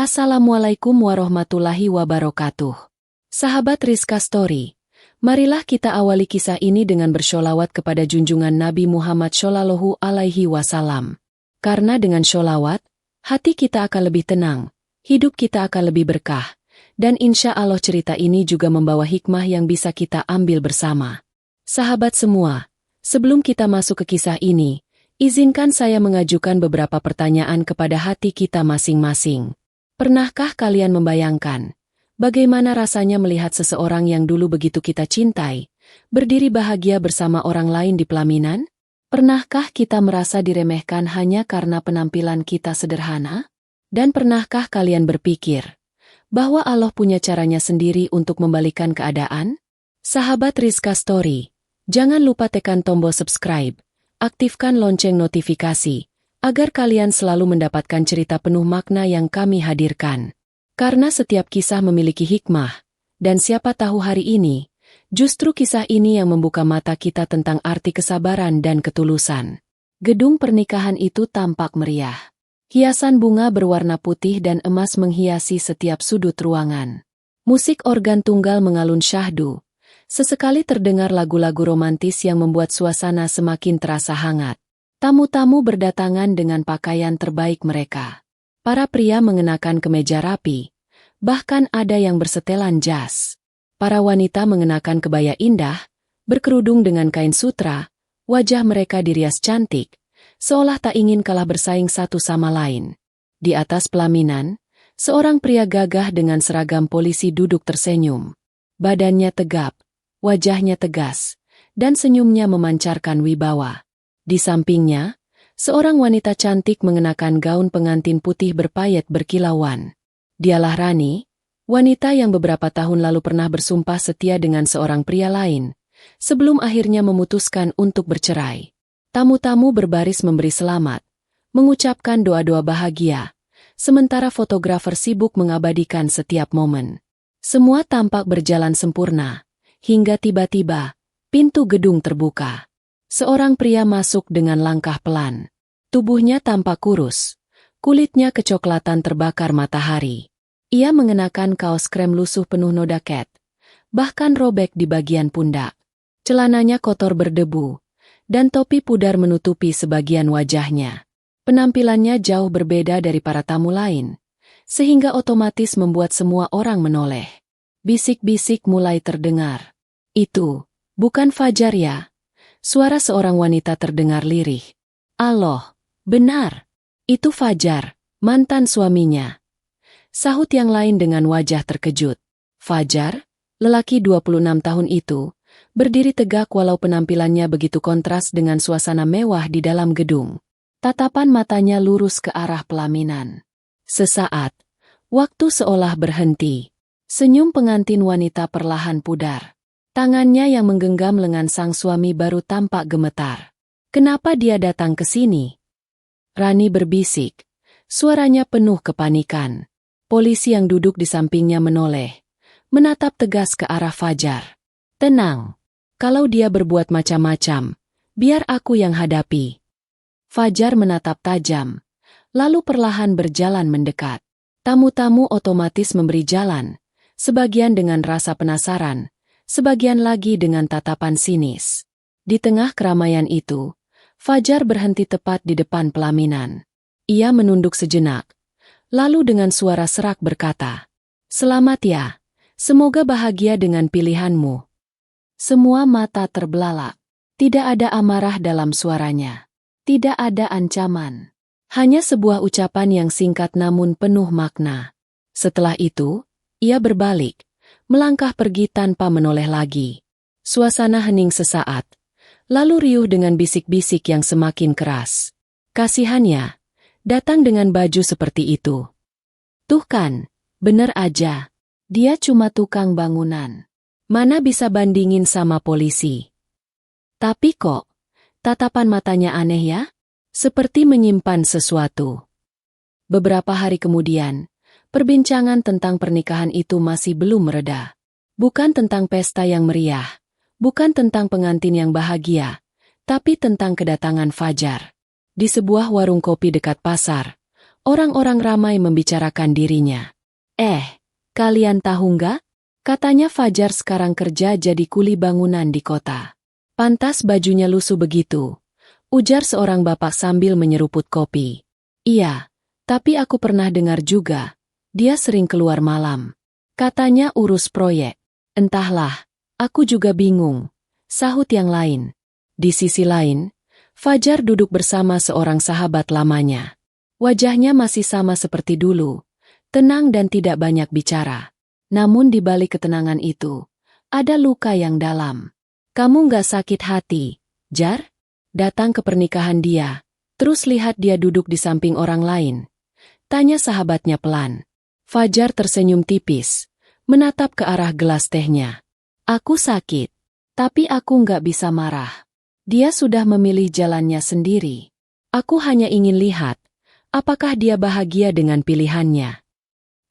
Assalamualaikum warahmatullahi wabarakatuh. Sahabat Rizka Story, marilah kita awali kisah ini dengan bersholawat kepada junjungan Nabi Muhammad Shallallahu Alaihi Wasallam. Karena dengan sholawat, hati kita akan lebih tenang, hidup kita akan lebih berkah, dan insya Allah cerita ini juga membawa hikmah yang bisa kita ambil bersama. Sahabat semua, sebelum kita masuk ke kisah ini, izinkan saya mengajukan beberapa pertanyaan kepada hati kita masing-masing. Pernahkah kalian membayangkan bagaimana rasanya melihat seseorang yang dulu begitu kita cintai berdiri bahagia bersama orang lain di pelaminan? Pernahkah kita merasa diremehkan hanya karena penampilan kita sederhana? Dan pernahkah kalian berpikir bahwa Allah punya caranya sendiri untuk membalikan keadaan? Sahabat Rizka Story, jangan lupa tekan tombol subscribe, aktifkan lonceng notifikasi, agar kalian selalu mendapatkan cerita penuh makna yang kami hadirkan. Karena setiap kisah memiliki hikmah, dan siapa tahu hari ini, justru kisah ini yang membuka mata kita tentang arti kesabaran dan ketulusan. Gedung pernikahan itu tampak meriah. Hiasan bunga berwarna putih dan emas menghiasi setiap sudut ruangan. Musik organ tunggal mengalun syahdu. Sesekali terdengar lagu-lagu romantis yang membuat suasana semakin terasa hangat. Tamu-tamu berdatangan dengan pakaian terbaik mereka. Para pria mengenakan kemeja rapi, bahkan ada yang bersetelan jas. Para wanita mengenakan kebaya indah, berkerudung dengan kain sutra, wajah mereka dirias cantik, seolah tak ingin kalah bersaing satu sama lain. Di atas pelaminan, seorang pria gagah dengan seragam polisi duduk tersenyum. Badannya tegap, wajahnya tegas, dan senyumnya memancarkan wibawa. Di sampingnya, seorang wanita cantik mengenakan gaun pengantin putih berpayet berkilauan. Dialah Rani, wanita yang beberapa tahun lalu pernah bersumpah setia dengan seorang pria lain, sebelum akhirnya memutuskan untuk bercerai. Tamu-tamu berbaris memberi selamat, mengucapkan doa-doa bahagia, sementara fotografer sibuk mengabadikan setiap momen. Semua tampak berjalan sempurna, hingga tiba-tiba, pintu gedung terbuka. Seorang pria masuk dengan langkah pelan. Tubuhnya tampak kurus, kulitnya kecoklatan terbakar matahari. Ia mengenakan kaos krem lusuh penuh noda cat, bahkan robek di bagian pundak. Celananya kotor berdebu, dan topi pudar menutupi sebagian wajahnya. Penampilannya jauh berbeda dari para tamu lain, sehingga otomatis membuat semua orang menoleh. Bisik-bisik mulai terdengar. "Itu bukan Fajar ya?" Suara seorang wanita terdengar lirih. "Allah, benar. Itu Fajar, mantan suaminya," sahut yang lain dengan wajah terkejut. Fajar, lelaki 26 tahun itu, berdiri tegak walau penampilannya begitu kontras dengan suasana mewah di dalam gedung. Tatapan matanya lurus ke arah pelaminan. Sesaat, waktu seolah berhenti. Senyum pengantin wanita perlahan pudar. Tangannya yang menggenggam lengan sang suami baru tampak gemetar. "Kenapa dia datang ke sini?" Rani berbisik. Suaranya penuh kepanikan. Polisi yang duduk di sampingnya menoleh, menatap tegas ke arah Fajar. "Tenang. Kalau dia berbuat macam-macam, biar aku yang hadapi." Fajar menatap tajam, lalu perlahan berjalan mendekat. Tamu-tamu otomatis memberi jalan, sebagian dengan rasa penasaran, sebagian lagi dengan tatapan sinis. Di tengah keramaian itu, Fajar berhenti tepat di depan pelaminan. Ia menunduk sejenak, lalu dengan suara serak berkata, "Selamat ya, semoga bahagia dengan pilihanmu." Semua mata terbelalak. Tidak ada amarah dalam suaranya. Tidak ada ancaman. Hanya sebuah ucapan yang singkat namun penuh makna. Setelah itu, ia berbalik, melangkah pergi tanpa menoleh lagi. Suasana hening sesaat, lalu riuh dengan bisik-bisik yang semakin keras. "Kasihannya, datang dengan baju seperti itu. Tuh kan, bener aja. Dia cuma tukang bangunan. Mana bisa bandingin sama polisi." Tapi kok, tatapan matanya aneh ya? Seperti menyimpan sesuatu. Beberapa hari kemudian, perbincangan tentang pernikahan itu masih belum mereda. Bukan tentang pesta yang meriah, bukan tentang pengantin yang bahagia, tapi tentang kedatangan Fajar. Di sebuah warung kopi dekat pasar, Orang-orang ramai membicarakan dirinya. Kalian tahu nggak? Katanya Fajar sekarang kerja jadi kuli bangunan di kota. Pantas bajunya lusuh begitu, ujar seorang bapak sambil menyeruput kopi. Iya, tapi aku pernah dengar juga, dia sering keluar malam. Katanya urus proyek. Entahlah, aku juga bingung, sahut yang lain. Di sisi lain, Fajar duduk bersama seorang sahabat lamanya. Wajahnya masih sama seperti dulu, tenang dan tidak banyak bicara. Namun di balik ketenangan itu, ada luka yang dalam. Kamu nggak sakit hati, Jar? Datang ke pernikahan dia, terus lihat dia duduk di samping orang lain. Tanya sahabatnya pelan. Fajar tersenyum tipis, menatap ke arah gelas tehnya. Aku sakit, tapi aku nggak bisa marah. Dia sudah memilih jalannya sendiri. Aku hanya ingin lihat, apakah dia bahagia dengan pilihannya.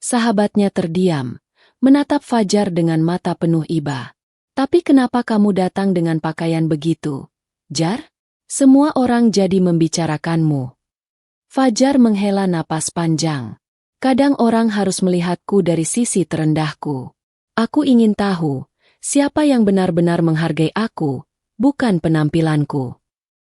Sahabatnya terdiam, menatap Fajar dengan mata penuh iba. Tapi kenapa kamu datang dengan pakaian begitu, Jar? Semua orang jadi membicarakanmu. Fajar menghela napas panjang. Kadang orang harus melihatku dari sisi terendahku. Aku ingin tahu, siapa yang benar-benar menghargai aku, bukan penampilanku.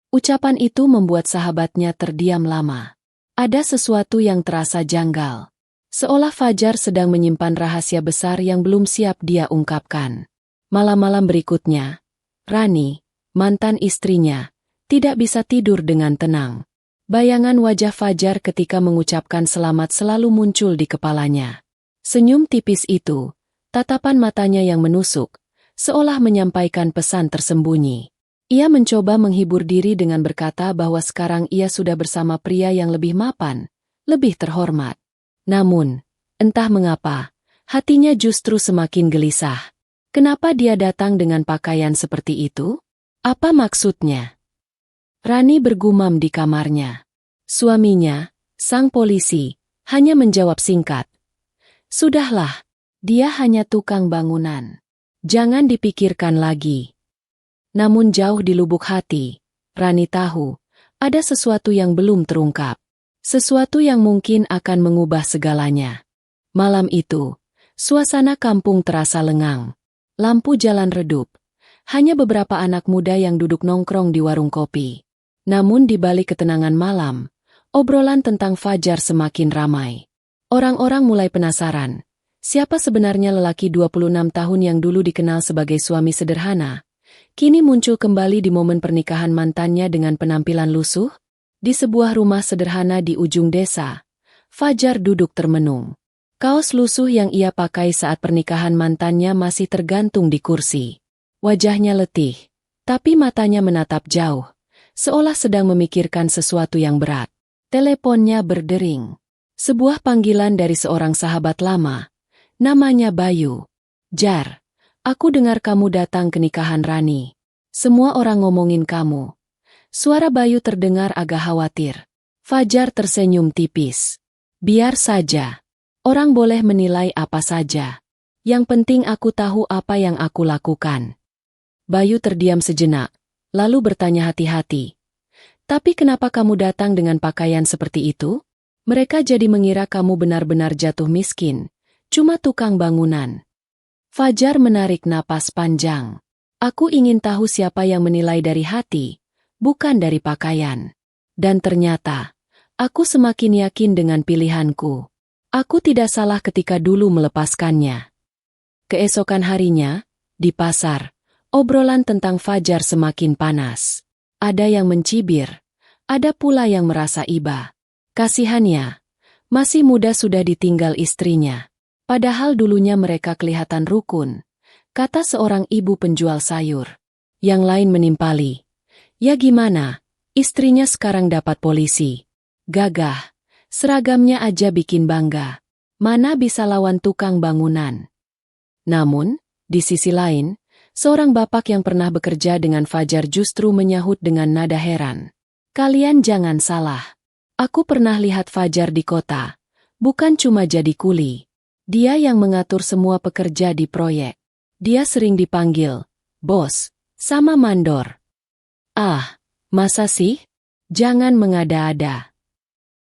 Ucapan itu membuat sahabatnya terdiam lama. Ada sesuatu yang terasa janggal. Seolah Fajar sedang menyimpan rahasia besar yang belum siap dia ungkapkan. Malam-malam berikutnya, Rani, mantan istrinya, tidak bisa tidur dengan tenang. Bayangan wajah Fajar ketika mengucapkan selamat selalu muncul di kepalanya. Senyum tipis itu, tatapan matanya yang menusuk, seolah menyampaikan pesan tersembunyi. Ia mencoba menghibur diri dengan berkata bahwa sekarang ia sudah bersama pria yang lebih mapan, lebih terhormat. Namun, entah mengapa, hatinya justru semakin gelisah. Kenapa dia datang dengan pakaian seperti itu? Apa maksudnya? Rani bergumam di kamarnya. Suaminya, sang polisi, hanya menjawab singkat. Sudahlah, dia hanya tukang bangunan. Jangan dipikirkan lagi. Namun jauh di lubuk hati, Rani tahu, ada sesuatu yang belum terungkap. Sesuatu yang mungkin akan mengubah segalanya. Malam itu, suasana kampung terasa lengang. Lampu jalan redup. Hanya beberapa anak muda yang duduk nongkrong di warung kopi. Namun di balik ketenangan malam, obrolan tentang Fajar semakin ramai. Orang-orang mulai penasaran. Siapa sebenarnya lelaki 26 tahun yang dulu dikenal sebagai suami sederhana? Kini muncul kembali di momen pernikahan mantannya dengan penampilan lusuh? Di sebuah rumah sederhana di ujung desa, Fajar duduk termenung. Kaos lusuh yang ia pakai saat pernikahan mantannya masih tergantung di kursi. Wajahnya letih, tapi matanya menatap jauh, seolah sedang memikirkan sesuatu yang berat. Teleponnya berdering. Sebuah panggilan dari seorang sahabat lama. Namanya Bayu. Jar, aku dengar kamu datang ke nikahan Rani. Semua orang ngomongin kamu. Suara Bayu terdengar agak khawatir. Fajar tersenyum tipis. Biar saja. Orang boleh menilai apa saja. Yang penting aku tahu apa yang aku lakukan. Bayu terdiam sejenak, lalu bertanya hati-hati. Tapi kenapa kamu datang dengan pakaian seperti itu? Mereka jadi mengira kamu benar-benar jatuh miskin, cuma tukang bangunan. Fajar menarik napas panjang. Aku ingin tahu siapa yang menilai dari hati, bukan dari pakaian. Dan ternyata, aku semakin yakin dengan pilihanku. Aku tidak salah ketika dulu melepaskannya. Keesokan harinya, di pasar, obrolan tentang Fajar semakin panas. Ada yang mencibir, ada pula yang merasa iba. Kasihannya, masih muda sudah ditinggal istrinya. Padahal dulunya mereka kelihatan rukun, kata seorang ibu penjual sayur. Yang lain menimpali. Ya gimana, istrinya sekarang dapat polisi. Gagah, seragamnya aja bikin bangga. Mana bisa lawan tukang bangunan. Namun, di sisi lain, seorang bapak yang pernah bekerja dengan Fajar justru menyahut dengan nada heran. Kalian jangan salah. Aku pernah lihat Fajar di kota. Bukan cuma jadi kuli. Dia yang mengatur semua pekerja di proyek. Dia sering dipanggil bos, sama mandor. Ah, masa sih? Jangan mengada-ada.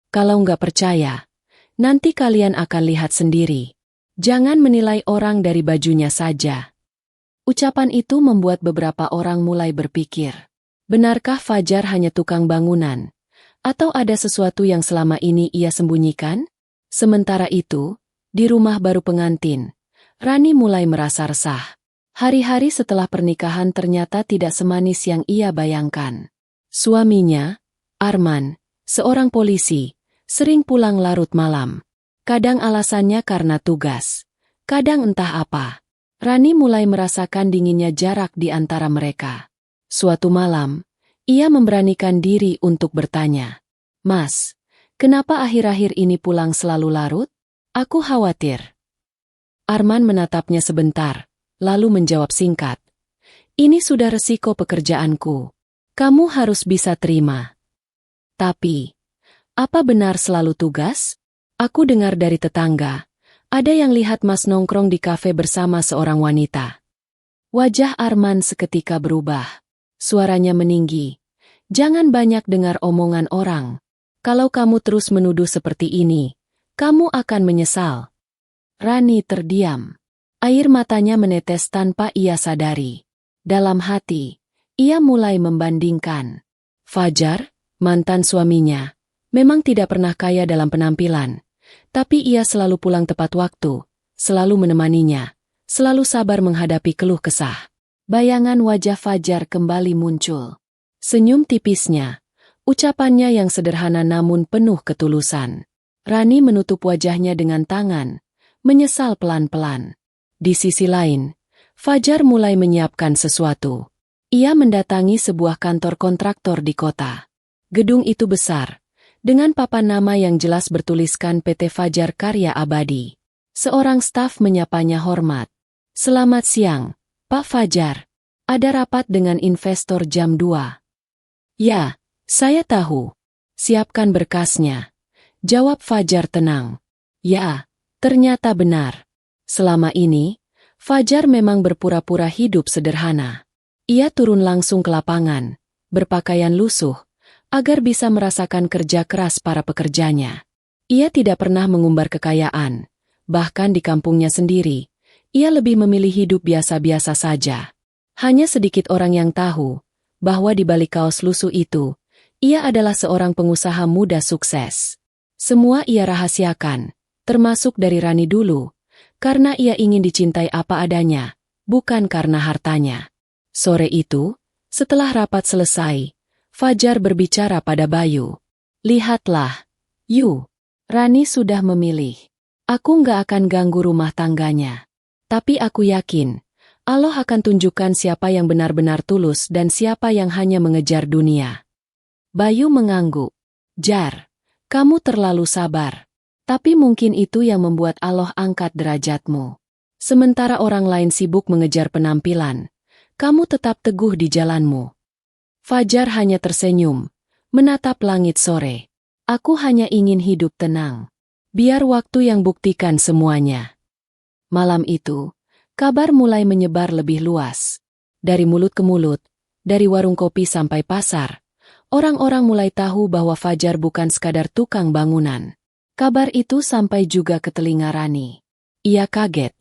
Kalau nggak percaya, nanti kalian akan lihat sendiri. Jangan menilai orang dari bajunya saja. Ucapan itu membuat beberapa orang mulai berpikir, benarkah Fajar hanya tukang bangunan? Atau ada sesuatu yang selama ini ia sembunyikan? Sementara itu, di rumah baru pengantin, Rani mulai merasa resah. Hari-hari setelah pernikahan ternyata tidak semanis yang ia bayangkan. Suaminya, Arman, seorang polisi, sering pulang larut malam. Kadang alasannya karena tugas, kadang entah apa. Rani mulai merasakan dinginnya jarak di antara mereka. Suatu malam, ia memberanikan diri untuk bertanya, "Mas, kenapa akhir-akhir ini pulang selalu larut? Aku khawatir." Arman menatapnya sebentar, lalu menjawab singkat, "Ini sudah resiko pekerjaanku. Kamu harus bisa terima." "Tapi, apa benar selalu tugas? Aku dengar dari tetangga. Ada yang lihat Mas nongkrong di kafe bersama seorang wanita." Wajah Arman seketika berubah. Suaranya meninggi. "Jangan banyak dengar omongan orang. Kalau kamu terus menuduh seperti ini, kamu akan menyesal." Rani terdiam. Air matanya menetes tanpa ia sadari. Dalam hati, ia mulai membandingkan. Fajar, mantan suaminya, memang tidak pernah kaya dalam penampilan. Tapi ia selalu pulang tepat waktu, selalu menemaninya, selalu sabar menghadapi keluh kesah. Bayangan wajah Fajar kembali muncul. Senyum tipisnya, ucapannya yang sederhana namun penuh ketulusan. Rani menutup wajahnya dengan tangan, menyesal pelan-pelan. Di sisi lain, Fajar mulai menyiapkan sesuatu. Ia mendatangi sebuah kantor kontraktor di kota. Gedung itu besar, dengan papan nama yang jelas bertuliskan PT Fajar Karya Abadi. Seorang staf menyapanya hormat. "Selamat siang, Pak Fajar. Ada rapat dengan investor jam 2. "Ya, saya tahu. Siapkan berkasnya," jawab Fajar tenang. Ya, ternyata benar. Selama ini, Fajar memang berpura-pura hidup sederhana. Ia turun langsung ke lapangan, berpakaian lusuh, agar bisa merasakan kerja keras para pekerjanya. Ia tidak pernah mengumbar kekayaan, bahkan di kampungnya sendiri, ia lebih memilih hidup biasa-biasa saja. Hanya sedikit orang yang tahu, bahwa di balik kaos lusuh itu, ia adalah seorang pengusaha muda sukses. Semua ia rahasiakan, termasuk dari Rani dulu, karena ia ingin dicintai apa adanya, bukan karena hartanya. Sore itu, setelah rapat selesai, Fajar berbicara pada Bayu. "Lihatlah, Yu, Rani sudah memilih. Aku nggak akan ganggu rumah tangganya. Tapi aku yakin, Allah akan tunjukkan siapa yang benar-benar tulus dan siapa yang hanya mengejar dunia." Bayu mengangguk. "Jar, kamu terlalu sabar. Tapi mungkin itu yang membuat Allah angkat derajatmu. Sementara orang lain sibuk mengejar penampilan, kamu tetap teguh di jalanmu." Fajar hanya tersenyum, menatap langit sore. "Aku hanya ingin hidup tenang. Biar waktu yang buktikan semuanya." Malam itu, kabar mulai menyebar lebih luas. Dari mulut ke mulut, dari warung kopi sampai pasar, orang-orang mulai tahu bahwa Fajar bukan sekadar tukang bangunan. Kabar itu sampai juga ke telinga Rani. Ia kaget.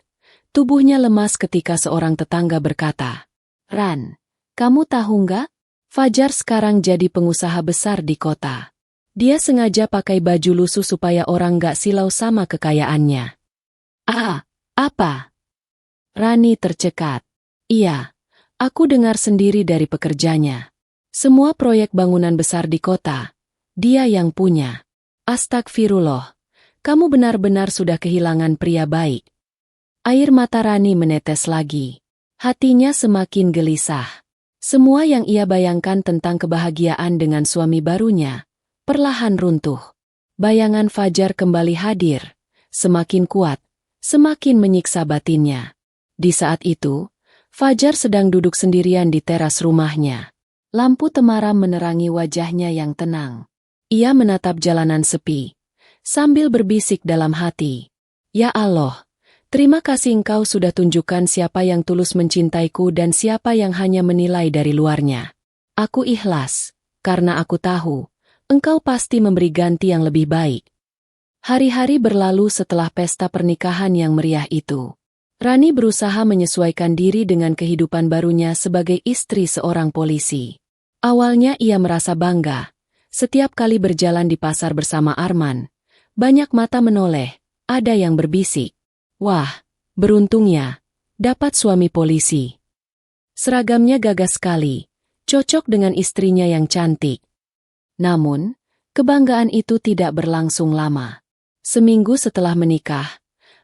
Tubuhnya lemas ketika seorang tetangga berkata, "Ran, kamu tahu nggak? Fajar sekarang jadi pengusaha besar di kota. Dia sengaja pakai baju lusuh supaya orang nggak silau sama kekayaannya." "Ah, apa?" Rani tercekat. "Iya, aku dengar sendiri dari pekerjanya. Semua proyek bangunan besar di kota, dia yang punya." "Astagfirullah, kamu benar-benar sudah kehilangan pria baik." Air mata Rani menetes lagi. Hatinya semakin gelisah. Semua yang ia bayangkan tentang kebahagiaan dengan suami barunya, perlahan runtuh. Bayangan Fajar kembali hadir, semakin kuat, semakin menyiksa batinnya. Di saat itu, Fajar sedang duduk sendirian di teras rumahnya. Lampu temaram menerangi wajahnya yang tenang. Ia menatap jalanan sepi, sambil berbisik dalam hati, "Ya Allah, terima kasih Engkau sudah tunjukkan siapa yang tulus mencintaiku dan siapa yang hanya menilai dari luarnya. Aku ikhlas, karena aku tahu, engkau pasti memberi ganti yang lebih baik. Hari-hari berlalu setelah pesta pernikahan yang meriah itu. Rani berusaha menyesuaikan diri dengan kehidupan barunya sebagai istri seorang polisi. Awalnya ia merasa bangga. Setiap kali berjalan di pasar bersama Arman, banyak mata menoleh, ada yang berbisik. Wah, beruntungnya, dapat suami polisi. Seragamnya gagah sekali, cocok dengan istrinya yang cantik. Namun, kebanggaan itu tidak berlangsung lama. Seminggu setelah menikah,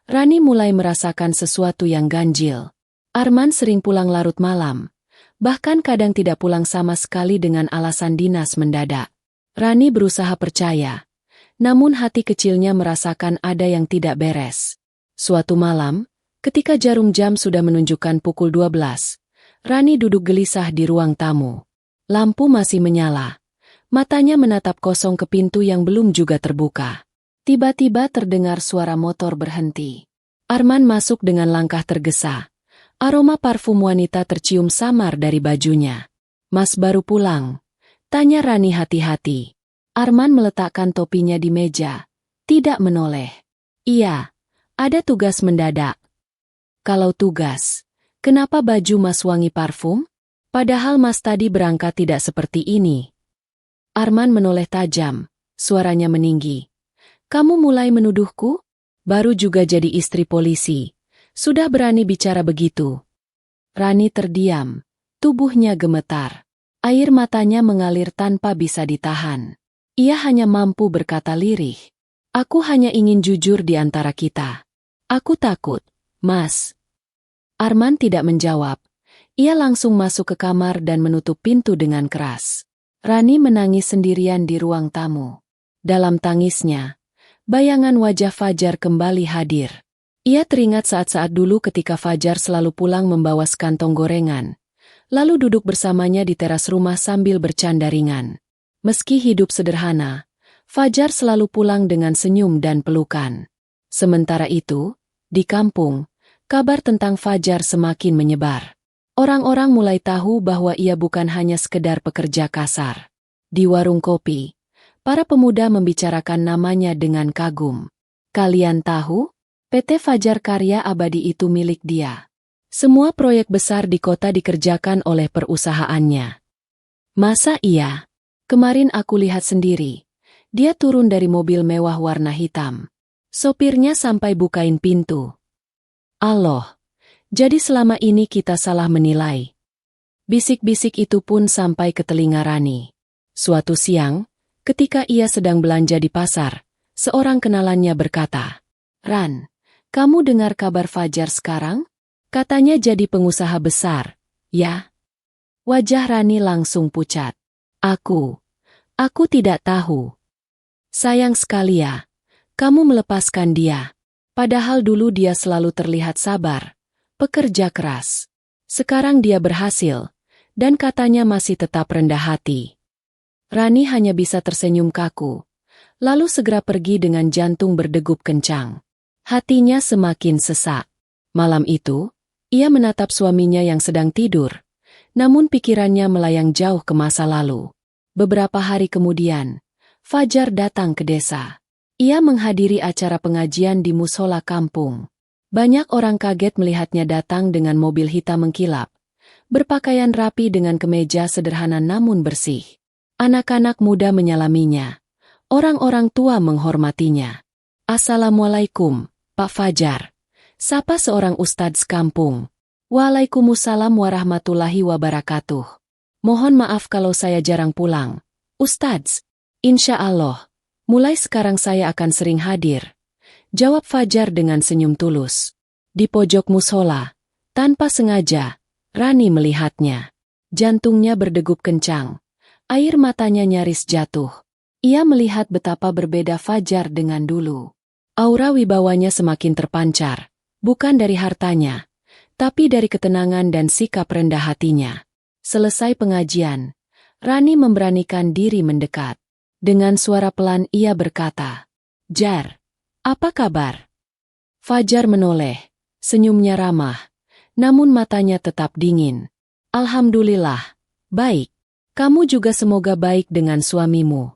Rani mulai merasakan sesuatu yang ganjil. Arman sering pulang larut malam, bahkan kadang tidak pulang sama sekali dengan alasan dinas mendadak. Rani berusaha percaya, namun hati kecilnya merasakan ada yang tidak beres. Suatu malam, ketika jarum jam sudah menunjukkan pukul 12, Rani duduk gelisah di ruang tamu. Lampu masih menyala. Matanya menatap kosong ke pintu yang belum juga terbuka. Tiba-tiba terdengar suara motor berhenti. Arman masuk dengan langkah tergesa. Aroma parfum wanita tercium samar dari bajunya. "Mas baru pulang?" tanya Rani hati-hati. Arman meletakkan topinya di meja, tidak menoleh. "Iya, ada tugas mendadak." "Kalau tugas, kenapa baju Mas wangi parfum? Padahal Mas tadi berangkat tidak seperti ini." Arman menoleh tajam, suaranya meninggi. "Kamu mulai menuduhku? Baru juga jadi istri polisi, sudah berani bicara begitu?" Rani terdiam, tubuhnya gemetar. Air matanya mengalir tanpa bisa ditahan. Ia hanya mampu berkata lirih, "Aku hanya ingin jujur di antara kita. Aku takut, Mas." Arman tidak menjawab. Ia langsung masuk ke kamar dan menutup pintu dengan keras. Rani menangis sendirian di ruang tamu. Dalam tangisnya, bayangan wajah Fajar kembali hadir. Ia teringat saat-saat dulu ketika Fajar selalu pulang membawa sekantong gorengan, lalu duduk bersamanya di teras rumah sambil bercanda ringan. Meski hidup sederhana, Fajar selalu pulang dengan senyum dan pelukan. Sementara itu, di kampung, kabar tentang Fajar semakin menyebar. Orang-orang mulai tahu bahwa ia bukan hanya sekedar pekerja kasar. Di warung kopi, para pemuda membicarakan namanya dengan kagum. "Kalian tahu? PT Fajar Karya Abadi itu milik dia. Semua proyek besar di kota dikerjakan oleh perusahaannya." "Masa iya? Kemarin aku lihat sendiri. Dia turun dari mobil mewah warna hitam. Sopirnya sampai bukain pintu." "Allah, jadi selama ini kita salah menilai." Bisik-bisik itu pun sampai ke telinga Rani. Suatu siang, ketika ia sedang belanja di pasar, seorang kenalannya berkata, "Ran, kamu dengar kabar Fajar sekarang? Katanya jadi pengusaha besar, ya?" Wajah Rani langsung pucat. Aku tidak tahu." "Sayang sekali ya, kamu melepaskan dia. Padahal dulu dia selalu terlihat sabar, pekerja keras. Sekarang dia berhasil, dan katanya masih tetap rendah hati." Rani hanya bisa tersenyum kaku, lalu segera pergi dengan jantung berdegup kencang. Hatinya semakin sesak. Malam itu, ia menatap suaminya yang sedang tidur, namun pikirannya melayang jauh ke masa lalu. Beberapa hari kemudian, Fajar datang ke desa. Ia menghadiri acara pengajian di musola kampung. Banyak orang kaget melihatnya datang dengan mobil hitam mengkilap, berpakaian rapi dengan kemeja sederhana namun bersih. Anak-anak muda menyalaminya. Orang-orang tua menghormatinya. "Assalamualaikum, Pak Fajar," sapa seorang ustadz kampung. "Waalaikumsalam warahmatullahi wabarakatuh. Mohon maaf kalau saya jarang pulang, Ustadz." "Insya Allah, mulai sekarang saya akan sering hadir," jawab Fajar dengan senyum tulus. Di pojok musola, tanpa sengaja, Rani melihatnya. Jantungnya berdegup kencang. Air matanya nyaris jatuh. Ia melihat betapa berbeda Fajar dengan dulu. Aura wibawanya semakin terpancar, bukan dari hartanya, tapi dari ketenangan dan sikap rendah hatinya. Selesai pengajian, Rani memberanikan diri mendekat. Dengan suara pelan ia berkata, "Jar, apa kabar?" Fajar menoleh, senyumnya ramah, namun matanya tetap dingin. "Alhamdulillah, baik. Kamu juga semoga baik dengan suamimu."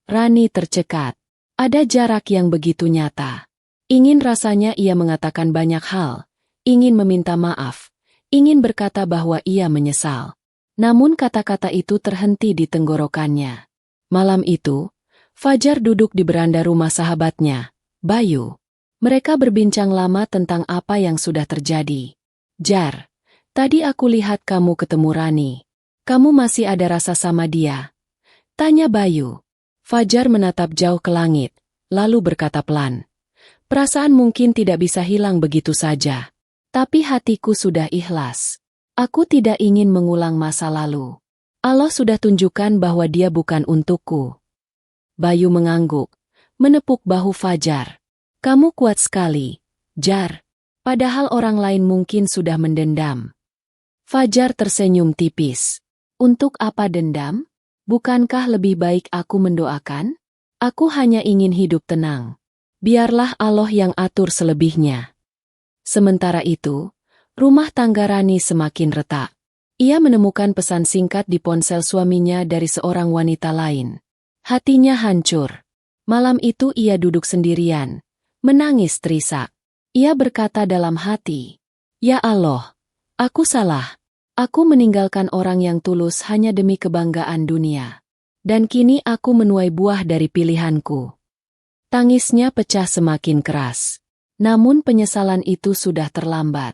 Rani tercekat. Ada jarak yang begitu nyata. Ingin rasanya ia mengatakan banyak hal, ingin meminta maaf, ingin berkata bahwa ia menyesal. Namun kata-kata itu terhenti di tenggorokannya. Malam itu, Fajar duduk di beranda rumah sahabatnya, Bayu. Mereka berbincang lama tentang apa yang sudah terjadi. Jar, tadi aku lihat kamu ketemu Rani. Kamu masih ada rasa sama dia? Tanya Bayu. Fajar menatap jauh ke langit, lalu berkata pelan. Perasaan mungkin tidak bisa hilang begitu saja. Tapi hatiku sudah ikhlas. Aku tidak ingin mengulang masa lalu. Allah sudah tunjukkan bahwa dia bukan untukku. Bayu mengangguk, menepuk bahu Fajar. Kamu kuat sekali, Jar. Padahal orang lain mungkin sudah mendendam. Fajar tersenyum tipis. Untuk apa dendam? Bukankah lebih baik aku mendoakan? Aku hanya ingin hidup tenang. Biarlah Allah yang atur selebihnya. Sementara itu, rumah tangga Rani semakin retak. Ia menemukan pesan singkat di ponsel suaminya dari seorang wanita lain. Hatinya hancur. Malam itu ia duduk sendirian, menangis terisak. Ia berkata dalam hati, "Ya Allah, aku salah. Aku meninggalkan orang yang tulus hanya demi kebanggaan dunia. Dan kini aku menuai buah dari pilihanku." Tangisnya pecah semakin keras. Namun penyesalan itu sudah terlambat.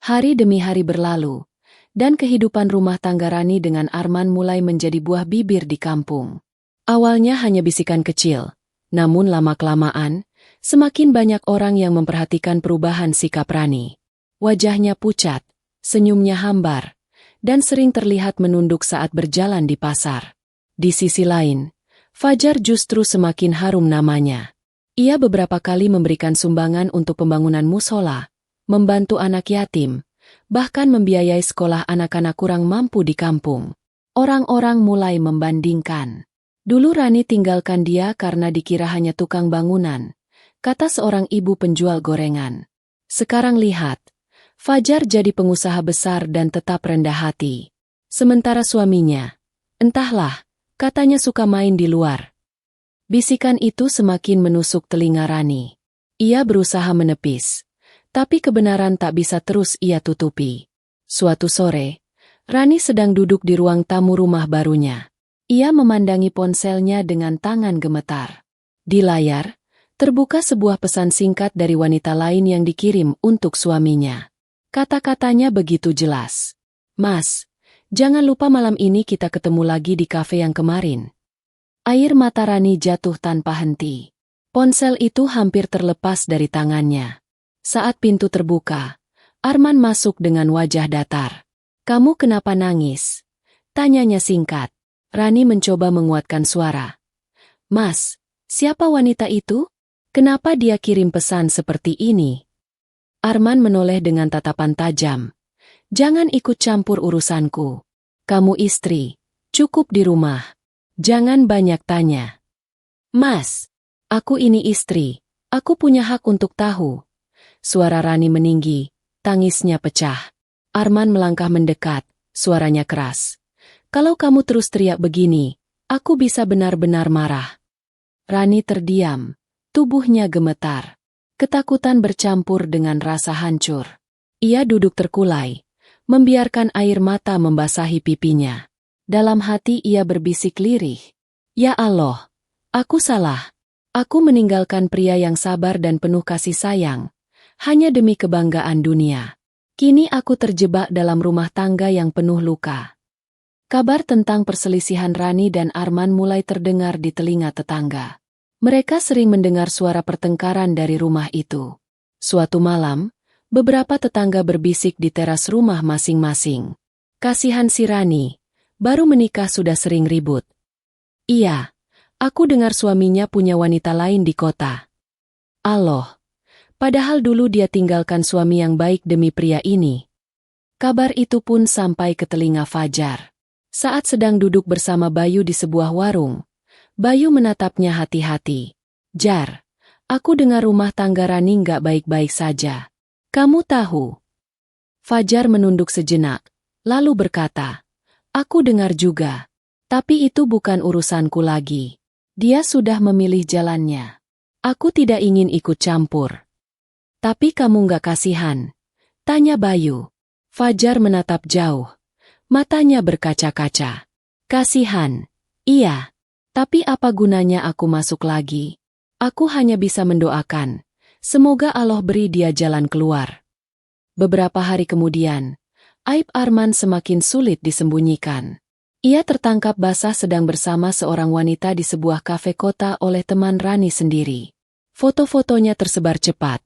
Hari demi hari berlalu, dan kehidupan rumah tangga Rani dengan Arman mulai menjadi buah bibir di kampung. Awalnya hanya bisikan kecil, namun lama-kelamaan, semakin banyak orang yang memperhatikan perubahan sikap Rani. Wajahnya pucat, senyumnya hambar, dan sering terlihat menunduk saat berjalan di pasar. Di sisi lain, Fajar justru semakin harum namanya. Ia beberapa kali memberikan sumbangan untuk pembangunan musola, membantu anak yatim, bahkan membiayai sekolah anak-anak kurang mampu di kampung. Orang-orang mulai membandingkan. Dulu Rani tinggalkan dia karena dikira hanya tukang bangunan, kata seorang ibu penjual gorengan. Sekarang lihat, Fajar jadi pengusaha besar dan tetap rendah hati. Sementara suaminya, entahlah, katanya suka main di luar. Bisikan itu semakin menusuk telinga Rani. Ia berusaha menepis, tapi kebenaran tak bisa terus ia tutupi. Suatu sore, Rani sedang duduk di ruang tamu rumah barunya. Ia memandangi ponselnya dengan tangan gemetar. Di layar, terbuka sebuah pesan singkat dari wanita lain yang dikirim untuk suaminya. Kata-katanya begitu jelas. "Mas, jangan lupa malam ini kita ketemu lagi di kafe yang kemarin." Air mata Rani jatuh tanpa henti. Ponsel itu hampir terlepas dari tangannya. Saat pintu terbuka, Arman masuk dengan wajah datar. "Kamu kenapa nangis?" tanyanya singkat. Rani mencoba menguatkan suara. "Mas, siapa wanita itu? Kenapa dia kirim pesan seperti ini?" Arman menoleh dengan tatapan tajam. "Jangan ikut campur urusanku. Kamu istri, cukup di rumah. Jangan banyak tanya." "Mas, aku ini istri, aku punya hak untuk tahu." Suara Rani meninggi, tangisnya pecah. Arman melangkah mendekat, suaranya keras. "Kalau kamu terus teriak begini, aku bisa benar-benar marah." Rani terdiam, tubuhnya gemetar. Ketakutan bercampur dengan rasa hancur. Ia duduk terkulai, membiarkan air mata membasahi pipinya. Dalam hati ia berbisik lirih, "Ya Allah, aku salah. Aku meninggalkan pria yang sabar dan penuh kasih sayang, hanya demi kebanggaan dunia. Kini aku terjebak dalam rumah tangga yang penuh luka." Kabar tentang perselisihan Rani dan Arman mulai terdengar di telinga tetangga. Mereka sering mendengar suara pertengkaran dari rumah itu. Suatu malam, beberapa tetangga berbisik di teras rumah masing-masing. "Kasihan si Rani, baru menikah sudah sering ribut." "Iya, aku dengar suaminya punya wanita lain di kota." "Allah. Padahal dulu dia tinggalkan suami yang baik demi pria ini." Kabar itu pun sampai ke telinga Fajar. Saat sedang duduk bersama Bayu di sebuah warung, Bayu menatapnya hati-hati. "Jar, aku dengar rumah tangga Rani nggak baik-baik saja. Kamu tahu?" Fajar menunduk sejenak, lalu berkata, "Aku dengar juga. Tapi itu bukan urusanku lagi. Dia sudah memilih jalannya. Aku tidak ingin ikut campur. Tapi kamu nggak kasihan? Tanya Bayu. Fajar menatap jauh. Matanya berkaca-kaca. Kasihan. Iya. Tapi apa gunanya aku masuk lagi? Aku hanya bisa mendoakan. Semoga Allah beri dia jalan keluar. Beberapa hari kemudian, aib Arman semakin sulit disembunyikan. Ia tertangkap basah sedang bersama seorang wanita di sebuah kafe kota oleh teman Rani sendiri. Foto-fotonya tersebar cepat,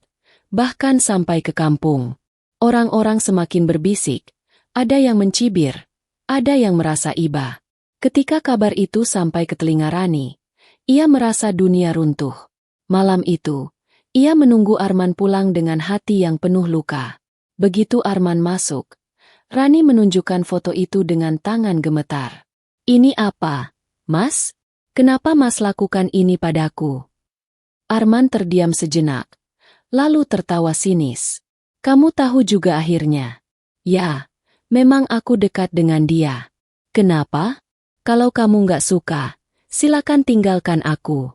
bahkan sampai ke kampung. Orang-orang semakin berbisik, ada yang mencibir, ada yang merasa iba. Ketika kabar itu sampai ke telinga Rani, ia merasa dunia runtuh. Malam itu, ia menunggu Arman pulang dengan hati yang penuh luka. Begitu Arman masuk, Rani menunjukkan foto itu dengan tangan gemetar. Ini apa, Mas? Kenapa Mas lakukan ini padaku? Arman terdiam sejenak, lalu tertawa sinis. Kamu tahu juga akhirnya. Ya, memang aku dekat dengan dia. Kenapa? Kalau kamu nggak suka, silakan tinggalkan aku.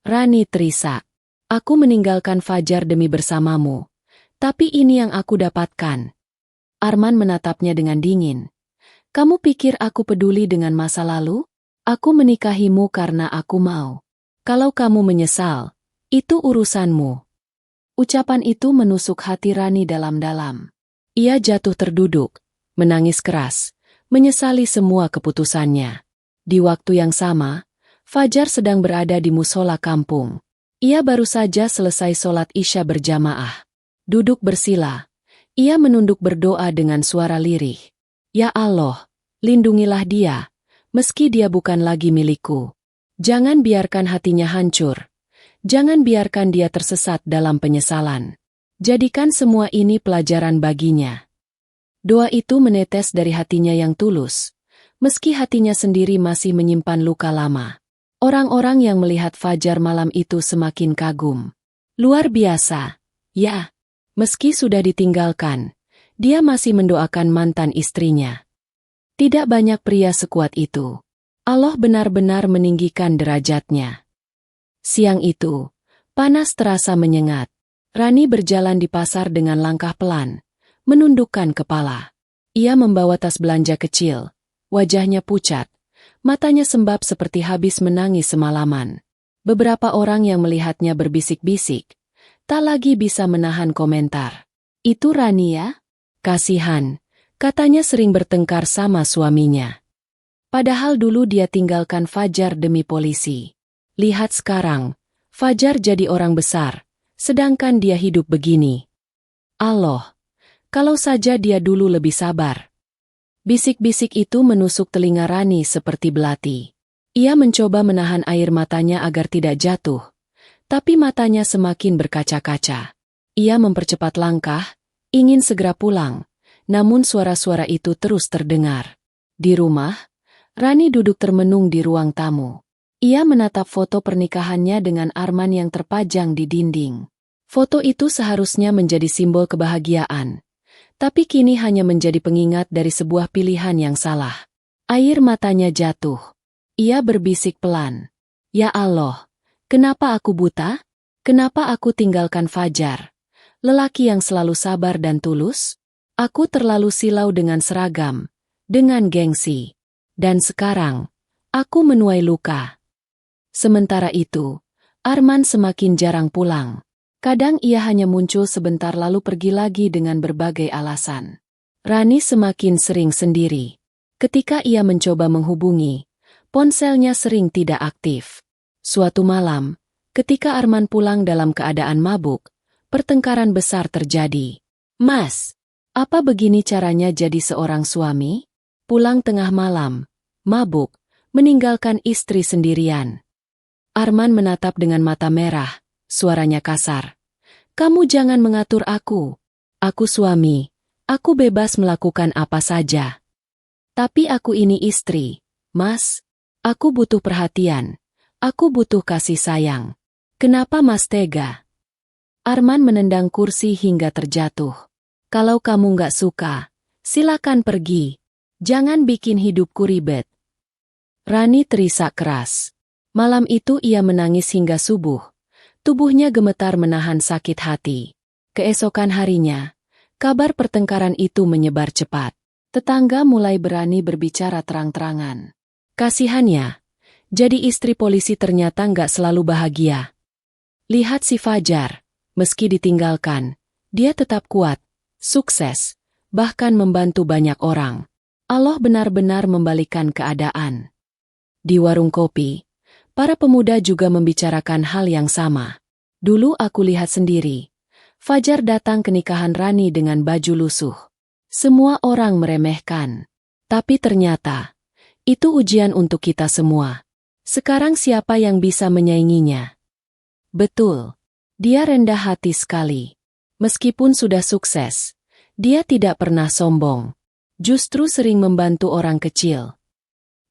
Rani terisak. Aku meninggalkan Fajar demi bersamamu. Tapi ini yang aku dapatkan. Arman menatapnya dengan dingin. Kamu pikir aku peduli dengan masa lalu? Aku menikahimu karena aku mau. Kalau kamu menyesal, itu urusanmu. Ucapan itu menusuk hati Rani dalam-dalam. Ia jatuh terduduk, menangis keras, menyesali semua keputusannya. Di waktu yang sama, Fajar sedang berada di musola kampung. Ia baru saja selesai sholat Isya berjamaah. Duduk bersila. Ia menunduk berdoa dengan suara lirih. Ya Allah, lindungilah dia, meski dia bukan lagi milikku. Jangan biarkan hatinya hancur. Jangan biarkan dia tersesat dalam penyesalan. Jadikan semua ini pelajaran baginya. Doa itu menetes dari hatinya yang tulus, meski hatinya sendiri masih menyimpan luka lama. Orang-orang yang melihat Fajar malam itu semakin kagum. Luar biasa, ya. Meski sudah ditinggalkan, dia masih mendoakan mantan istrinya. Tidak banyak pria sekuat itu. Allah benar-benar meninggikan derajatnya. Siang itu, panas terasa menyengat. Rani berjalan di pasar dengan langkah pelan, menundukkan kepala. Ia membawa tas belanja kecil, wajahnya pucat, matanya sembab seperti habis menangis semalaman. Beberapa orang yang melihatnya berbisik-bisik, tak lagi bisa menahan komentar. Itu Rani ya? Kasihan, katanya sering bertengkar sama suaminya. Padahal dulu dia tinggalkan Fajar demi polisi. Lihat sekarang, Fajar jadi orang besar, sedangkan dia hidup begini. Allah, kalau saja dia dulu lebih sabar. Bisik-bisik itu menusuk telinga Rani seperti belati. Ia mencoba menahan air matanya agar tidak jatuh. Tapi matanya semakin berkaca-kaca. Ia mempercepat langkah, ingin segera pulang, namun suara-suara itu terus terdengar. Di rumah, Rani duduk termenung di ruang tamu. Ia menatap foto pernikahannya dengan Arman yang terpajang di dinding. Foto itu seharusnya menjadi simbol kebahagiaan, tapi kini hanya menjadi pengingat dari sebuah pilihan yang salah. Air matanya jatuh. Ia berbisik pelan. Ya Allah. Kenapa aku buta? Kenapa aku tinggalkan Fajar? Lelaki yang selalu sabar dan tulus? Aku terlalu silau dengan seragam, dengan gengsi. Dan sekarang, aku menuai luka. Sementara itu, Arman semakin jarang pulang. Kadang ia hanya muncul sebentar lalu pergi lagi dengan berbagai alasan. Rani semakin sering sendiri. Ketika ia mencoba menghubungi, ponselnya sering tidak aktif. Suatu malam, ketika Arman pulang dalam keadaan mabuk, pertengkaran besar terjadi. Mas, apa begini caranya jadi seorang suami? Pulang tengah malam, mabuk, meninggalkan istri sendirian. Arman menatap dengan mata merah, suaranya kasar. Kamu jangan mengatur aku. Aku suami, aku bebas melakukan apa saja. Tapi aku ini istri, Mas. Aku butuh perhatian. Aku butuh kasih sayang. Kenapa Mas tega? Arman menendang kursi hingga terjatuh. Kalau kamu nggak suka, silakan pergi. Jangan bikin hidupku ribet. Rani terisak keras. Malam itu ia menangis hingga subuh. Tubuhnya gemetar menahan sakit hati. Keesokan harinya, kabar pertengkaran itu menyebar cepat. Tetangga mulai berani berbicara terang-terangan. Kasihannya, jadi istri polisi ternyata nggak selalu bahagia. Lihat si Fajar, meski ditinggalkan, dia tetap kuat, sukses, bahkan membantu banyak orang. Allah benar-benar membalikkan keadaan. Di warung kopi, para pemuda juga membicarakan hal yang sama. Dulu aku lihat sendiri. Fajar datang ke nikahan Rani dengan baju lusuh. Semua orang meremehkan. Tapi ternyata, itu ujian untuk kita semua. Sekarang siapa yang bisa menyainginya? Betul, dia rendah hati sekali. Meskipun sudah sukses, dia tidak pernah sombong. Justru sering membantu orang kecil.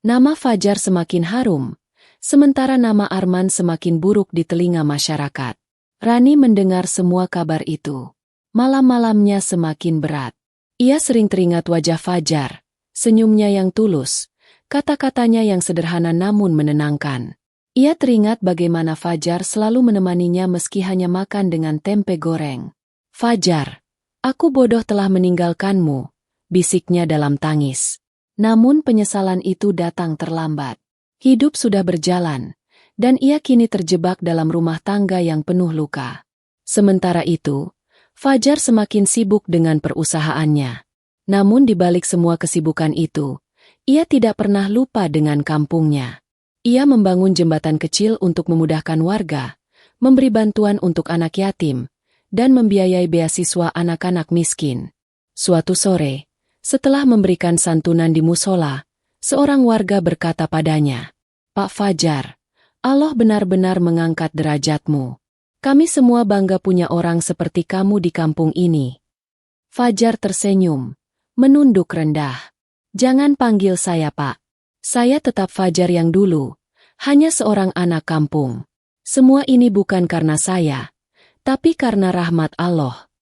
Nama Fajar semakin harum, sementara nama Arman semakin buruk di telinga masyarakat. Rani mendengar semua kabar itu. Malam-malamnya semakin berat. Ia sering teringat wajah Fajar, senyumnya yang tulus, kata-katanya yang sederhana namun menenangkan. Ia teringat bagaimana Fajar selalu menemaninya meski hanya makan dengan tempe goreng. Fajar, aku bodoh telah meninggalkanmu, bisiknya dalam tangis. Namun penyesalan itu datang terlambat. Hidup sudah berjalan, dan ia kini terjebak dalam rumah tangga yang penuh luka. Sementara itu, Fajar semakin sibuk dengan perusahaannya. Namun di balik semua kesibukan itu, ia tidak pernah lupa dengan kampungnya. Ia membangun jembatan kecil untuk memudahkan warga, memberi bantuan untuk anak yatim, dan membiayai beasiswa anak-anak miskin. Suatu sore, setelah memberikan santunan di musola, seorang warga berkata padanya, "Pak Fajar, Allah benar-benar mengangkat derajatmu. Kami semua bangga punya orang seperti kamu di kampung ini." Fajar tersenyum, menunduk rendah. "Jangan panggil saya Pak. Saya tetap Fajar yang dulu, hanya seorang anak kampung. Semua ini bukan karena saya, tapi karena rahmat Allah."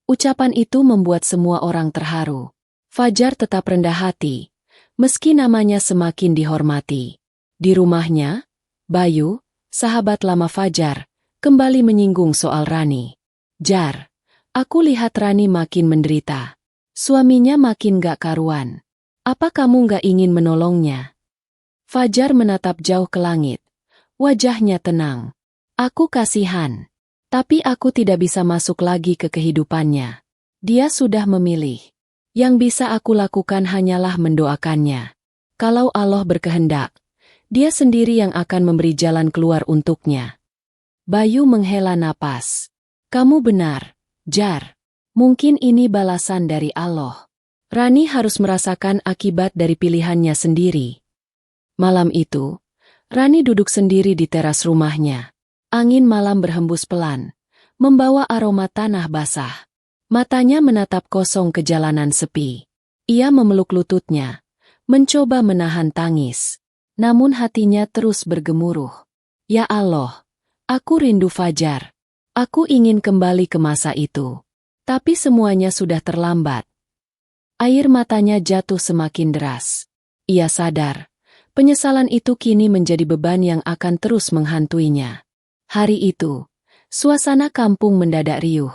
Ucapan itu membuat semua orang terharu. Fajar tetap rendah hati, meski namanya semakin dihormati. Di rumahnya, Bayu, sahabat lama Fajar, kembali menyinggung soal Rani. "Jar, aku lihat Rani makin menderita. Suaminya makin gak karuan. Apa kamu gak ingin menolongnya?" Fajar menatap jauh ke langit. Wajahnya tenang. "Aku kasihan. Tapi aku tidak bisa masuk lagi ke kehidupannya. Dia sudah memilih. Yang bisa aku lakukan hanyalah mendoakannya. Kalau Allah berkehendak, Dia sendiri yang akan memberi jalan keluar untuknya." Bayu menghela napas. "Kamu benar, Jar. Mungkin ini balasan dari Allah. Rani harus merasakan akibat dari pilihannya sendiri." Malam itu, Rani duduk sendiri di teras rumahnya. Angin malam berhembus pelan, membawa aroma tanah basah. Matanya menatap kosong ke jalanan sepi. Ia memeluk lututnya, mencoba menahan tangis. Namun hatinya terus bergemuruh. "Ya Allah, aku rindu Fajar. Aku ingin kembali ke masa itu. Tapi semuanya sudah terlambat." Air matanya jatuh semakin deras. Ia sadar, penyesalan itu kini menjadi beban yang akan terus menghantuinya. Hari itu, suasana kampung mendadak riuh.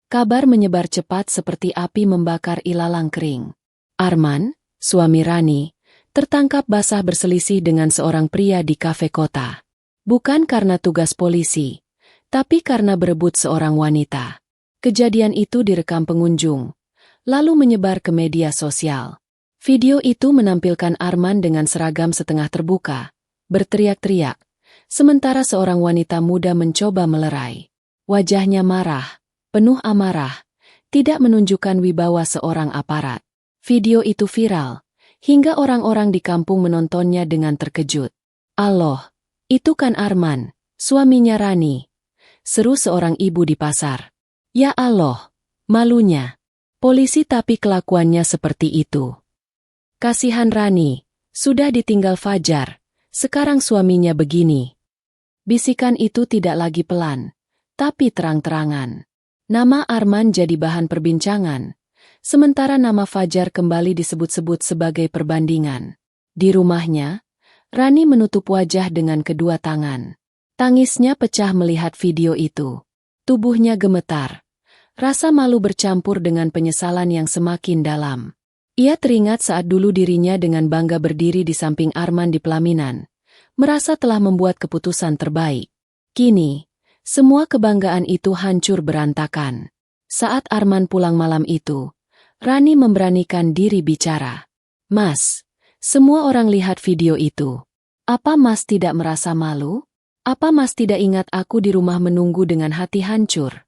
Kabar menyebar cepat seperti api membakar ilalang kering. Arman, suami Rani, tertangkap basah berselisih dengan seorang pria di kafe kota. Bukan karena tugas polisi, tapi karena berebut seorang wanita. Kejadian itu direkam pengunjung, lalu menyebar ke media sosial. Video itu menampilkan Arman dengan seragam setengah terbuka, berteriak-teriak, sementara seorang wanita muda mencoba melerai. Wajahnya marah, penuh amarah, tidak menunjukkan wibawa seorang aparat. Video itu viral, hingga orang-orang di kampung menontonnya dengan terkejut. "Allah, itu kan Arman, suaminya Rani," seru seorang ibu di pasar. "Ya Allah, malunya. Polisi tapi kelakuannya seperti itu. Kasihan Rani, sudah ditinggal Fajar, sekarang suaminya begini." Bisikan itu tidak lagi pelan, tapi terang-terangan. Nama Arman jadi bahan perbincangan, sementara nama Fajar kembali disebut-sebut sebagai perbandingan. Di rumahnya, Rani menutup wajah dengan kedua tangan. Tangisnya pecah melihat video itu. Tubuhnya gemetar. Rasa malu bercampur dengan penyesalan yang semakin dalam. Ia teringat saat dulu dirinya dengan bangga berdiri di samping Arman di pelaminan. Merasa telah membuat keputusan terbaik. Kini, semua kebanggaan itu hancur berantakan. Saat Arman pulang malam itu, Rani memberanikan diri bicara. "Mas, semua orang lihat video itu. Apa Mas tidak merasa malu? Apa Mas tidak ingat aku di rumah menunggu dengan hati hancur?"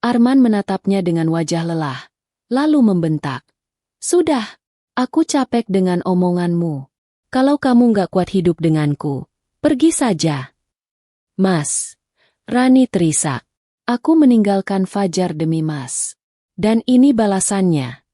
Arman menatapnya dengan wajah lelah, lalu membentak. "Sudah, aku capek dengan omonganmu. Kalau kamu gak kuat hidup denganku, pergi saja." "Mas," Rani terisak, "aku meninggalkan Fajar demi Mas. Dan ini balasannya."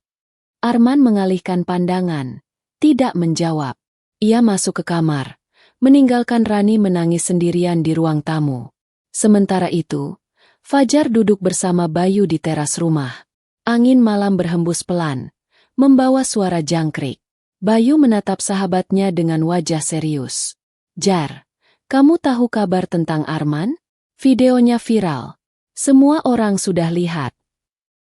Arman mengalihkan pandangan, tidak menjawab. Ia masuk ke kamar, meninggalkan Rani menangis sendirian di ruang tamu. Sementara itu, Fajar duduk bersama Bayu di teras rumah. Angin malam berhembus pelan, membawa suara jangkrik. Bayu menatap sahabatnya dengan wajah serius. "Jar, kamu tahu kabar tentang Arman? Videonya viral. Semua orang sudah lihat."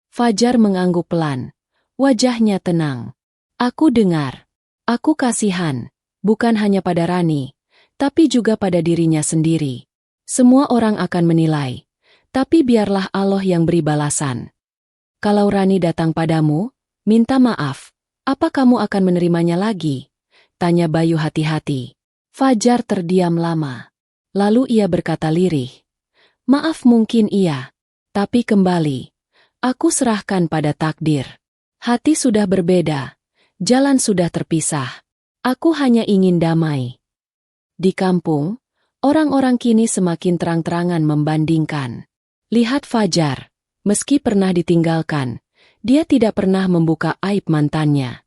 Fajar mengangguk pelan. Wajahnya tenang. "Aku dengar. Aku kasihan, bukan hanya pada Rani, tapi juga pada dirinya sendiri. Semua orang akan menilai. Tapi biarlah Allah yang beri balasan. Kalau Rani datang padamu, minta maaf, apa kamu akan menerimanya lagi?" tanya Bayu hati-hati. Fajar terdiam lama. Lalu ia berkata lirih, "Maaf mungkin iya, tapi kembali. Aku serahkan pada takdir. Hati sudah berbeda, jalan sudah terpisah. Aku hanya ingin damai." Di kampung, orang-orang kini semakin terang-terangan membandingkan. Lihat Fajar, meski pernah ditinggalkan, dia tidak pernah membuka aib mantannya.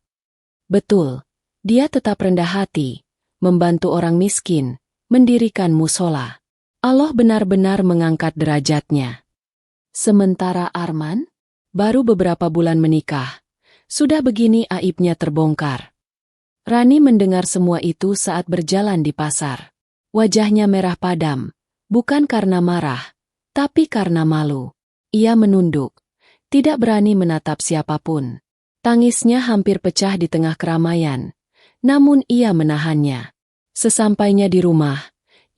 Betul, dia tetap rendah hati, membantu orang miskin, mendirikan musola. Allah benar-benar mengangkat derajatnya. Sementara Arman, baru beberapa bulan menikah, sudah begini aibnya terbongkar. Rani mendengar semua itu saat berjalan di pasar. Wajahnya merah padam, bukan karena marah, tapi karena malu. Ia menunduk, tidak berani menatap siapapun. Tangisnya hampir pecah di tengah keramaian, namun ia menahannya. Sesampainya di rumah,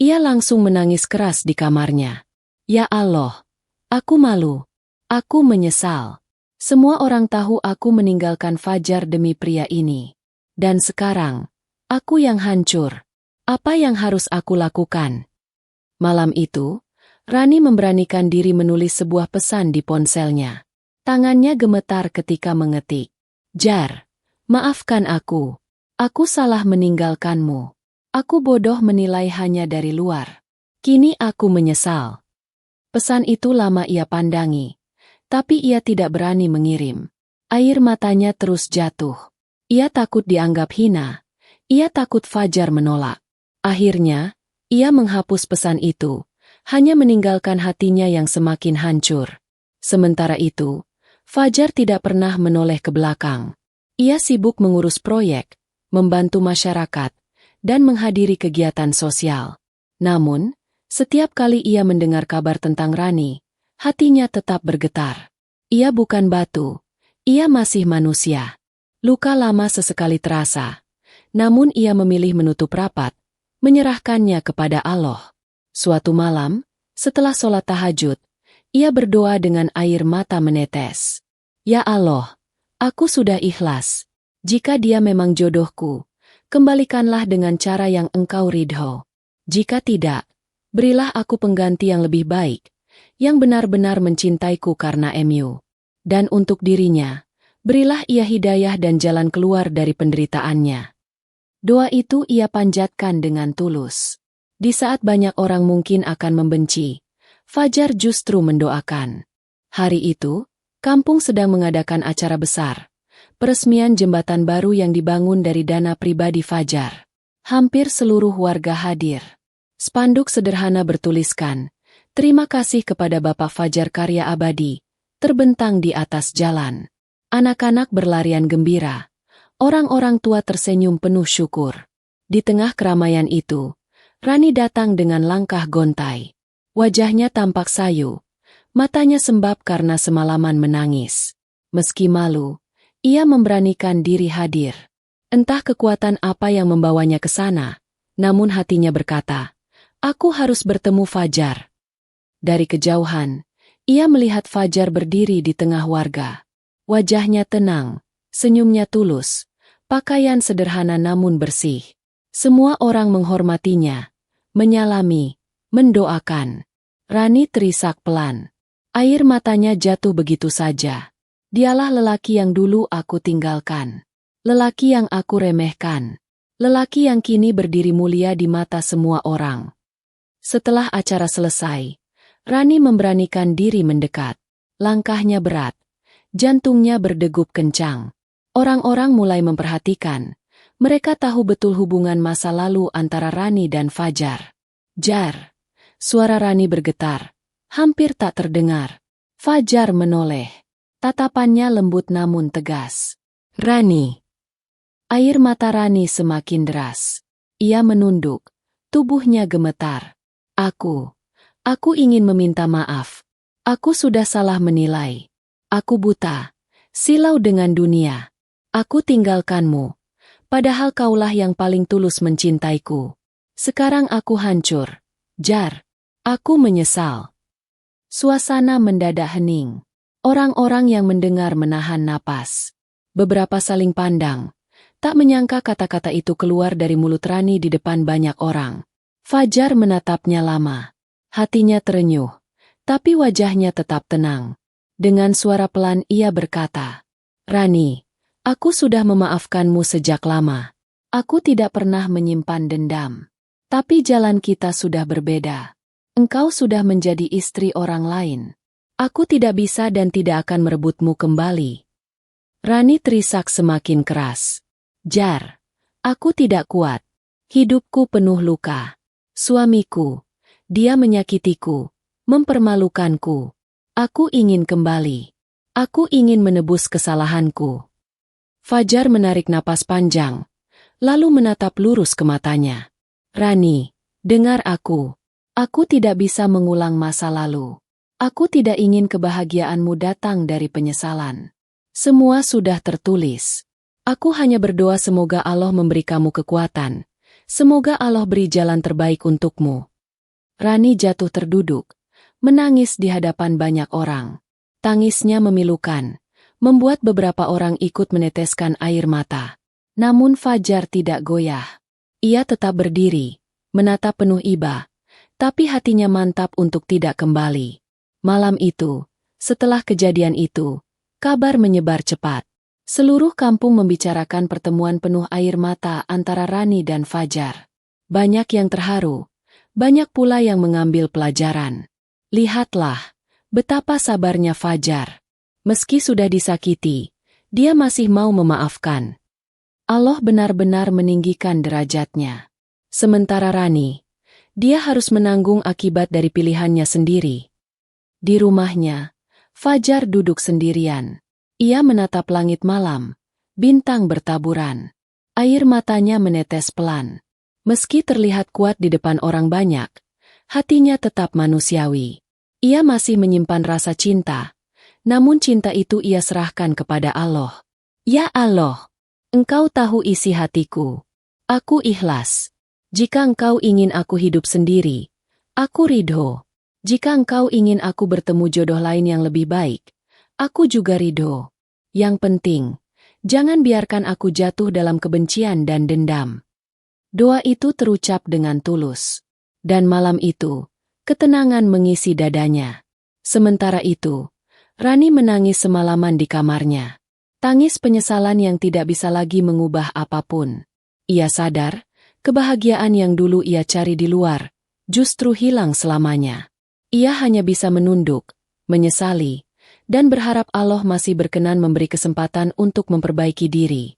ia langsung menangis keras di kamarnya. "Ya Allah, aku malu. Aku menyesal. Semua orang tahu aku meninggalkan Fajar demi pria ini. Dan sekarang, aku yang hancur. Apa yang harus aku lakukan?" Malam itu, Rani memberanikan diri menulis sebuah pesan di ponselnya. Tangannya gemetar ketika mengetik. "Jar, maafkan aku. Aku salah meninggalkanmu. Aku bodoh menilai hanya dari luar. Kini aku menyesal." Pesan itu lama ia pandangi, tapi ia tidak berani mengirim. Air matanya terus jatuh. Ia takut dianggap hina. Ia takut Fajar menolak. Akhirnya, ia menghapus pesan itu, hanya meninggalkan hatinya yang semakin hancur. Sementara itu, Fajar tidak pernah menoleh ke belakang. Ia sibuk mengurus proyek, membantu masyarakat, dan menghadiri kegiatan sosial. Namun, setiap kali ia mendengar kabar tentang Rani, hatinya tetap bergetar. Ia bukan batu, ia masih manusia. Luka lama sesekali terasa, namun ia memilih menutup rapat, menyerahkannya kepada Allah. Suatu malam, setelah sholat tahajud, ia berdoa dengan air mata menetes. "Ya Allah, aku sudah ikhlas. Jika dia memang jodohku, kembalikanlah dengan cara yang Engkau ridho. Jika tidak, berilah aku pengganti yang lebih baik, yang benar-benar mencintaiku karena MU. Dan untuk dirinya, berilah ia hidayah dan jalan keluar dari penderitaannya." Doa itu ia panjatkan dengan tulus. Di saat banyak orang mungkin akan membenci, Fajar justru mendoakan. Hari itu, kampung sedang mengadakan acara besar, peresmian jembatan baru yang dibangun dari dana pribadi Fajar. Hampir seluruh warga hadir. Spanduk sederhana bertuliskan, "Terima kasih kepada Bapak Fajar Karya Abadi," terbentang di atas jalan. Anak-anak berlarian gembira. Orang-orang tua tersenyum penuh syukur. Di tengah keramaian itu, Rani datang dengan langkah gontai. Wajahnya tampak sayu, matanya sembab karena semalaman menangis. Meski malu, ia memberanikan diri hadir. Entah kekuatan apa yang membawanya ke sana, namun hatinya berkata, "Aku harus bertemu Fajar." Dari kejauhan, ia melihat Fajar berdiri di tengah warga. Wajahnya tenang, senyumnya tulus, pakaian sederhana namun bersih. Semua orang menghormatinya, menyalami, mendoakan. Rani terisak pelan. Air matanya jatuh begitu saja. Dialah lelaki yang dulu aku tinggalkan. Lelaki yang aku remehkan. Lelaki yang kini berdiri mulia di mata semua orang. Setelah acara selesai, Rani memberanikan diri mendekat. Langkahnya berat. Jantungnya berdegup kencang. Orang-orang mulai memperhatikan. Mereka tahu betul hubungan masa lalu antara Rani dan Fajar. Jar. Suara Rani bergetar. Hampir tak terdengar. Fajar menoleh. Tatapannya lembut namun tegas. Rani. Air mata Rani semakin deras. Ia menunduk. Tubuhnya gemetar. Aku ingin meminta maaf. Aku sudah salah menilai. Aku buta. Silau dengan dunia. Aku tinggalkanmu. Padahal kaulah yang paling tulus mencintaiku. Sekarang aku hancur. Jar. Aku menyesal. Suasana mendadak hening. Orang-orang yang mendengar menahan napas. Beberapa saling pandang. Tak menyangka kata-kata itu keluar dari mulut Rani di depan banyak orang. Fajar menatapnya lama. Hatinya terenyuh. Tapi wajahnya tetap tenang. Dengan suara pelan ia berkata, "Rani, aku sudah memaafkanmu sejak lama. Aku tidak pernah menyimpan dendam. Tapi jalan kita sudah berbeda. Engkau sudah menjadi istri orang lain. Aku tidak bisa dan tidak akan merebutmu kembali." Rani terisak semakin keras. "Jar, aku tidak kuat. Hidupku penuh luka. Suamiku, dia menyakitiku, mempermalukanku. Aku ingin kembali. Aku ingin menebus kesalahanku." Fajar menarik napas panjang, lalu menatap lurus ke matanya. "Rani, dengar aku. Aku tidak bisa mengulang masa lalu. Aku tidak ingin kebahagiaanmu datang dari penyesalan. Semua sudah tertulis. Aku hanya berdoa semoga Allah memberi kamu kekuatan. Semoga Allah beri jalan terbaik untukmu." Rani jatuh terduduk, menangis di hadapan banyak orang. Tangisnya memilukan, membuat beberapa orang ikut meneteskan air mata. Namun Fajar tidak goyah. Ia tetap berdiri, menatap penuh iba, tapi hatinya mantap untuk tidak kembali. Malam itu, setelah kejadian itu, kabar menyebar cepat. Seluruh kampung membicarakan pertemuan penuh air mata antara Rani dan Fajar. Banyak yang terharu, banyak pula yang mengambil pelajaran. Lihatlah, betapa sabarnya Fajar. Meski sudah disakiti, dia masih mau memaafkan. Allah benar-benar meninggikan derajatnya. Sementara Rani, dia harus menanggung akibat dari pilihannya sendiri. Di rumahnya, Fajar duduk sendirian. Ia menatap langit malam, bintang bertaburan. Air matanya menetes pelan. Meski terlihat kuat di depan orang banyak, hatinya tetap manusiawi. Ia masih menyimpan rasa cinta, namun cinta itu ia serahkan kepada Allah. "Ya Allah, Engkau tahu isi hatiku. Aku ikhlas. Jika Engkau ingin aku hidup sendiri, aku ridho. Jika Engkau ingin aku bertemu jodoh lain yang lebih baik, aku juga ridho. Yang penting, jangan biarkan aku jatuh dalam kebencian dan dendam." Doa itu terucap dengan tulus. Dan malam itu, ketenangan mengisi dadanya. Sementara itu, Rani menangis semalaman di kamarnya. Tangis penyesalan yang tidak bisa lagi mengubah apapun. Ia sadar, kebahagiaan yang dulu ia cari di luar, justru hilang selamanya. Ia hanya bisa menunduk, menyesali, dan berharap Allah masih berkenan memberi kesempatan untuk memperbaiki diri.